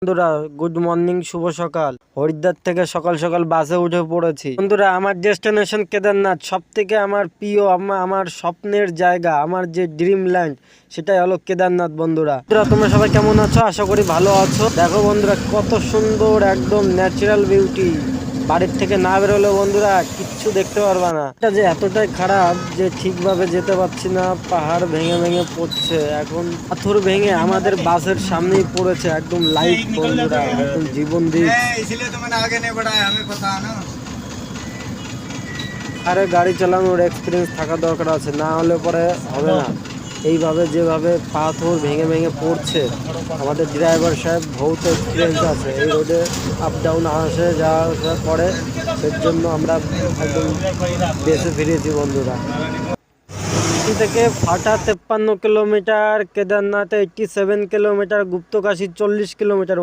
বন্ধুরা good morning, শুভ সকাল। হরিদ্বার থেকে সকাল সকাল বাসে উঠে পড়েছি। বন্ধুরা আমার ডেস্টিনেশন কেদারনাথ, সব থেকে আমার প্রিয়, আমার স্বপ্নের জায়গা, আমার যে ড্রিম ল্যান্ড, সেটাই হলো কেদারনাথ। বন্ধুরা তোমরা সবাই কেমন আছো? আশা করি ভালো আছো। দেখো বন্ধুরা কত সুন্দর একদম ন্যাচারাল বিউটি। বাড়ির থেকে না বেরোলে বন্ধুরা কিচ্ছু দেখতে পারবা না। এটা যে এতটাই খারাপ যে ঠিকভাবে যেতে পারছি না, পাহাড় ভেঙে ভেঙে পড়ছে। এখন পাথর ভেঙে আমাদের বাসের সামনেই পড়েছে, একদম লাইভ বন্ধুরা, একদম জীবন দিক। আরে গাড়ি চালানোর এক্সপিরিয়েন্স থাকা দরকার আছে, না হলে পরে হবে না। এইভাবে যেভাবে পাথর ভেঙে ভেঙে পড়ছে, আমাদের ড্রাইভার সাহেব বহুত এক্সপিরিয়েন্স আছে, এই রোডে আপ ডাউন আসে যাওয়া করে, এর জন্য আমরা একদম বেঁচে ফিরেছি বন্ধুরা। এখান থেকে ফাটা 53 কিলোমিটার, কেদারনাথে 87 কিলোমিটার, গুপ্তকাশী 40 কিলোমিটার।